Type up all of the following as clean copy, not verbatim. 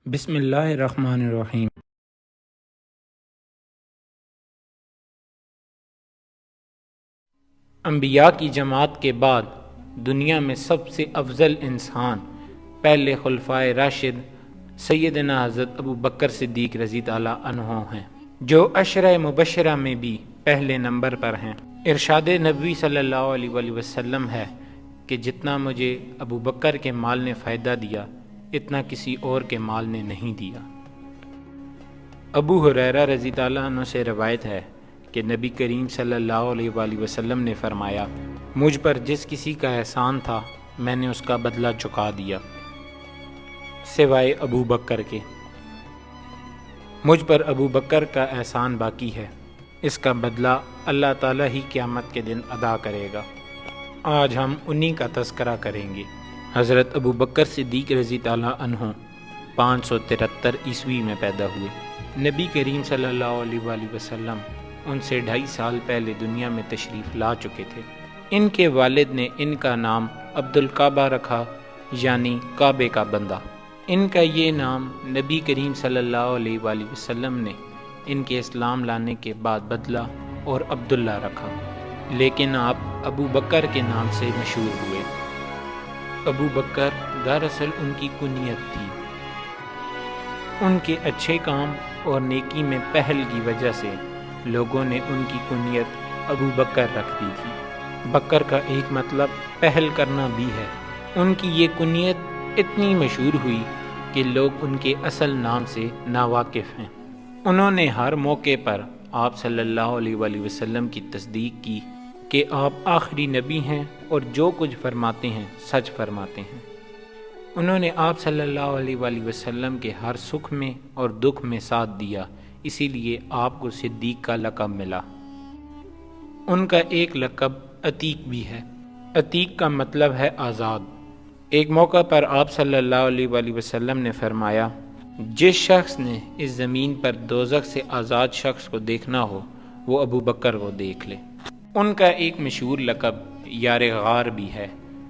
بسم اللہ الرحمن الرحیم۔ انبیاء کی جماعت کے بعد دنیا میں سب سے افضل انسان پہلے خلفائے راشد سیدنا حضرت ابو بکر صدیق رضی اللہ عنہ ہیں، جو عشرہ مبشرہ میں بھی پہلے نمبر پر ہیں۔ ارشاد نبوی صلی اللہ علیہ وآلہ وسلم ہے کہ جتنا مجھے ابو بکر کے مال نے فائدہ دیا اتنا کسی اور کے مال نے نہیں دیا۔ ابو ہریرہ رضی اللہ عنہ سے روایت ہے کہ نبی کریم صلی اللہ علیہ وآلہ وسلم نے فرمایا، مجھ پر جس کسی کا احسان تھا میں نے اس کا بدلہ چکا دیا سوائے ابو بکر کے۔ مجھ پر ابو بکر کا احسان باقی ہے، اس کا بدلہ اللہ تعالیٰ ہی قیامت کے دن ادا کرے گا۔ آج ہم انہی کا تذکرہ کریں گے۔ حضرت ابو بکر صدیق رضی اللہ عنہ 573 عیسوی میں پیدا ہوئے۔ نبی کریم صلی اللہ علیہ وآلہ وسلم ان سے 2.5 سال پہلے دنیا میں تشریف لا چکے تھے۔ ان کے والد نے ان کا نام عبد الکعبہ رکھا، یعنی کعبے کا بندہ۔ ان کا یہ نام نبی کریم صلی اللہ علیہ وآلہ وسلم نے ان کے اسلام لانے کے بعد بدلا اور عبداللہ رکھا، لیکن آپ ابو بکر کے نام سے مشہور ہوئے۔ ابو بکر دراصل ان کی کنیت تھی۔ ان کے اچھے کام اور نیکی میں پہل کی وجہ سے لوگوں نے ان کی کنیت ابو بکر رکھ دی تھی۔ بکر کا ایک مطلب پہل کرنا بھی ہے۔ ان کی یہ کنیت اتنی مشہور ہوئی کہ لوگ ان کے اصل نام سے ناواقف ہیں۔ انہوں نے ہر موقع پر آپ صلی اللہ علیہ وآلہ وسلم کی تصدیق کی کہ آپ آخری نبی ہیں اور جو کچھ فرماتے ہیں سچ فرماتے ہیں۔ انہوں نے آپ صلی اللہ علیہ وآلہ وسلم کے ہر سکھ میں اور دکھ میں ساتھ دیا، اسی لیے آپ کو صدیق کا لقب ملا۔ ان کا ایک لقب عتیق بھی ہے۔ عتیق کا مطلب ہے آزاد۔ ایک موقع پر آپ صلی اللہ علیہ وآلہ وسلم نے فرمایا، جس شخص نے اس زمین پر دوزخ سے آزاد شخص کو دیکھنا ہو وہ ابو بکر کو دیکھ لے۔ ان کا ایک مشہور لقب یار غار بھی ہے،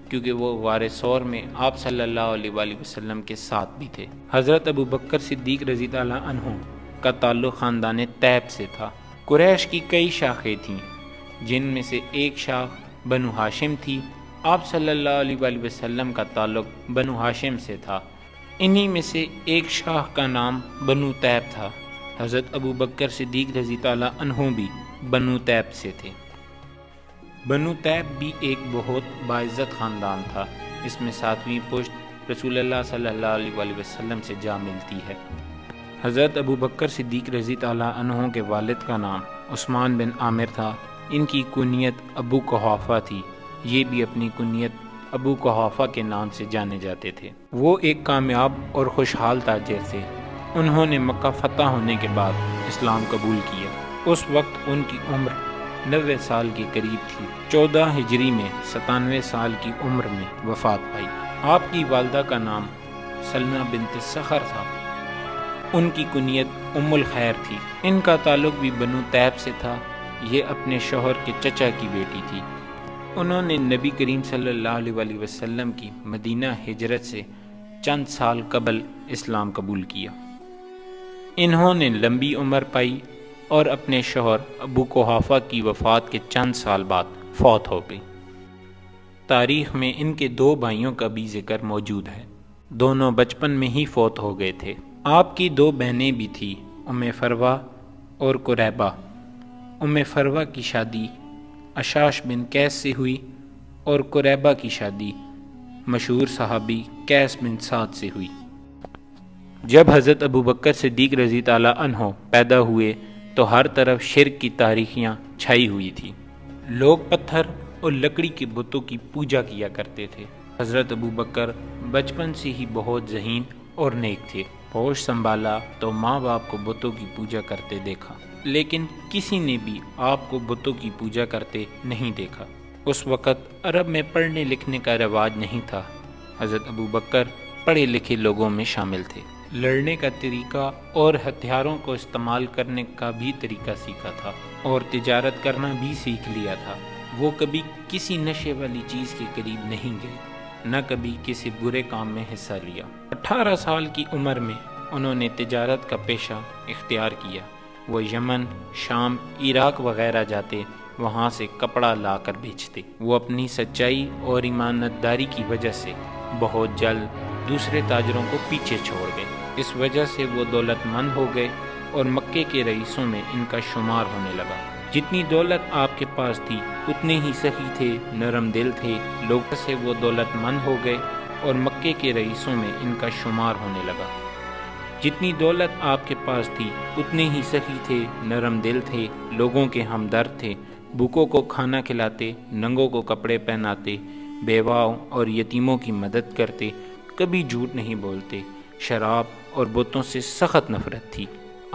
کیونکہ وہ غار ثور میں آپ صلی اللہ علیہ وآلہ وسلم کے ساتھ بھی تھے۔ حضرت ابو بکر صدیق رضی اللہ عنہ کا تعلق خاندان تیب سے تھا۔ قریش کی کئی شاخیں تھیں، جن میں سے ایک شاخ بنو ہاشم تھی۔ آپ صلی اللہ علیہ وآلہ وسلم کا تعلق بنو ہاشم سے تھا۔ انہی میں سے ایک شاخ کا نام بنو تیب تھا۔ حضرت ابو بکر صدیق رضی اللہ عنہ بھی بنو تیب سے تھے۔ بنو تیب بھی ایک بہت باعزت خاندان تھا۔ اس میں 7ویں پشت رسول اللہ صلی اللہ علیہ وآلہ وسلم سے جا ملتی ہے۔ حضرت ابو بکر صدیق رضی اللہ عنہ کے والد کا نام عثمان بن عامر تھا۔ ان کی کنیت ابو قحافہ تھی۔ یہ بھی اپنی کنیت ابو قحافہ کے نام سے جانے جاتے تھے۔ وہ ایک کامیاب اور خوشحال تاجر تھے۔ انہوں نے مکہ فتح ہونے کے بعد اسلام قبول کیا۔ اس وقت ان کی عمر 90 سال کے قریب تھی۔ 14 ہجری میں 97 سال کی عمر میں وفات پائی۔ آپ کی والدہ کا نام سلمہ بنت سخر تھا۔ ان کی کنیت ام الخیر تھی۔ ان کا تعلق بھی بنو تیب سے تھا۔ یہ اپنے شوہر کے چچا کی بیٹی تھی۔ انہوں نے نبی کریم صلی اللہ علیہ وآلہ وسلم کی مدینہ ہجرت سے چند سال قبل اسلام قبول کیا۔ انہوں نے لمبی عمر پائی اور اپنے شوہر ابو قحافہ کی وفات کے چند سال بعد فوت ہو گئی۔ تاریخ میں ان کے 2 بھائیوں کا بھی ذکر موجود ہے۔ دونوں بچپن میں ہی فوت ہو گئے تھے۔ آپ کی 2 بہنیں بھی تھیں، ام فروہ اور قریبہ۔ ام فروہ کی شادی اشاش بن قیس سے ہوئی اور قریبہ کی شادی مشہور صحابی قیس بن سعد سے ہوئی۔ جب حضرت ابو بکر صدیق رضی اللہ عنہ پیدا ہوئے تو ہر طرف شرک کی تاریخیاں چھائی ہوئی تھی۔ لوگ پتھر اور لکڑی کے بتوں کی پوجا کیا کرتے تھے۔ حضرت ابو بکر بچپن سے ہی بہت ذہین اور نیک تھے۔ ہوش سنبھالا تو ماں باپ کو بتوں کی پوجا کرتے دیکھا، لیکن کسی نے بھی آپ کو بتوں کی پوجا کرتے نہیں دیکھا۔ اس وقت عرب میں پڑھنے لکھنے کا رواج نہیں تھا۔ حضرت ابو بکر پڑھے لکھے لوگوں میں شامل تھے۔ لڑنے کا طریقہ اور ہتھیاروں کو استعمال کرنے کا بھی طریقہ سیکھا تھا اور تجارت کرنا بھی سیکھ لیا تھا۔ وہ کبھی کسی نشے والی چیز کے قریب نہیں گئے، نہ کبھی کسی برے کام میں حصہ لیا۔ 18 سال کی عمر میں انہوں نے تجارت کا پیشہ اختیار کیا۔ وہ یمن، شام، عراق وغیرہ جاتے، وہاں سے کپڑا لا کر بیچتے۔ وہ اپنی سچائی اور ایمانداری کی وجہ سے بہت جلد دوسرے تاجروں کو پیچھے چھوڑ گئے۔ اس وجہ سے وہ دولت مند ہو گئے اور مکے کے رئیسوں میں ان کا شمار ہونے لگا۔ جتنی دولت آپ کے پاس تھی اتنے ہی سخی تھے، نرم دل تھے، لوگوں سے وہ دولت مند ہو گئے اور مکے کے رئیسوں میں ان کا شمار ہونے لگا۔ جتنی دولت آپ کے پاس تھی اتنے ہی سخی تھے، نرم دل تھے، لوگوں کے ہمدرد تھے، بھوکوں کو کھانا کھلاتے، ننگوں کو کپڑے پہناتے، بیواؤں اور یتیموں کی مدد کرتے، کبھی جھوٹ نہیں بولتے، شراب اور بتوں سے سخت نفرت تھی۔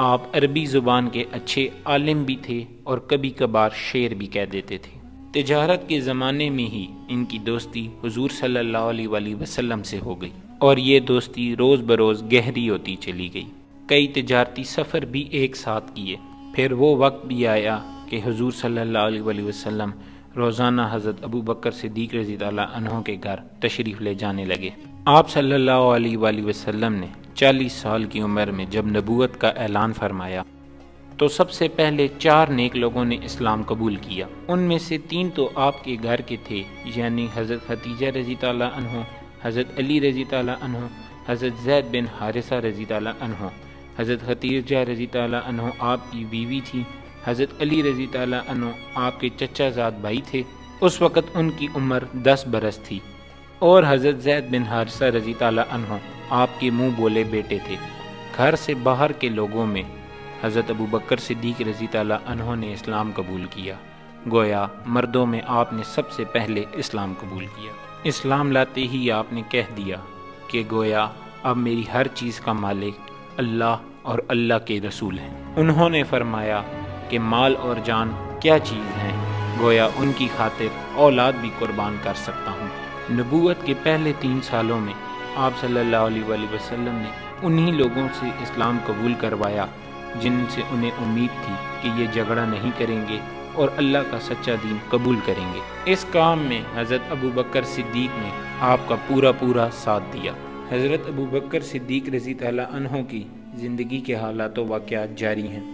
آپ عربی زبان کے اچھے عالم بھی تھے اور کبھی کبھار شعر بھی کہہ دیتے تھے۔ تجارت کے زمانے میں ہی ان کی دوستی حضور صلی اللہ علیہ وآلہ وسلم سے ہو گئی اور یہ دوستی روز بروز گہری ہوتی چلی گئی۔ کئی تجارتی سفر بھی ایک ساتھ کیے۔ پھر وہ وقت بھی آیا کہ حضور صلی اللہ علیہ وآلہ وسلم روزانہ حضرت ابو بکر صدیق رضی اللہ عنہ کے گھر تشریف لے جانے لگے۔ آپ صلی اللہ علیہ وآلہ وسلم نے 40 سال کی عمر میں جب نبوت کا اعلان فرمایا تو سب سے پہلے 4 نیک لوگوں نے اسلام قبول کیا۔ ان میں سے 3 تو آپ کے گھر کے تھے، یعنی حضرت خدیجہ رضی اللہ عنہ، حضرت علی رضی اللہ عنہ، حضرت زید بن حارثہ رضی اللہ عنہ۔ حضرت خدیجہ رضی اللہ عنہ آپ کی بیوی تھی، حضرت علی رضی اللہ عنہ آپ کے چچا زاد بھائی تھے۔ اس وقت ان کی عمر 10 برس تھی، اور حضرت زید بن حارثہ رضی اللہ عنہ آپ کے منہ بولے بیٹے تھے۔ گھر سے باہر کے لوگوں میں حضرت ابو بکر صدیق رضی اللہ عنہ نے اسلام قبول کیا، گویا مردوں میں آپ نے سب سے پہلے اسلام قبول کیا۔ اسلام لاتے ہی آپ نے کہہ دیا کہ گویا اب میری ہر چیز کا مالک اللہ اور اللہ کے رسول ہیں۔ انہوں نے فرمایا کہ مال اور جان کیا چیز ہیں، گویا ان کی خاطر اولاد بھی قربان کر سکتا ہوں۔ نبوت کے پہلے 3 سالوں میں آپ صلی اللہ علیہ وآلہ وسلم نے انہی لوگوں سے اسلام قبول کروایا جن سے انہیں امید تھی کہ یہ جھگڑا نہیں کریں گے اور اللہ کا سچا دین قبول کریں گے۔ اس کام میں حضرت ابو بکر صدیق نے آپ کا پورا ساتھ دیا۔ حضرت ابو بکر صدیق رضی اللہ عنہ کی زندگی کے حالات و واقعات جاری ہیں۔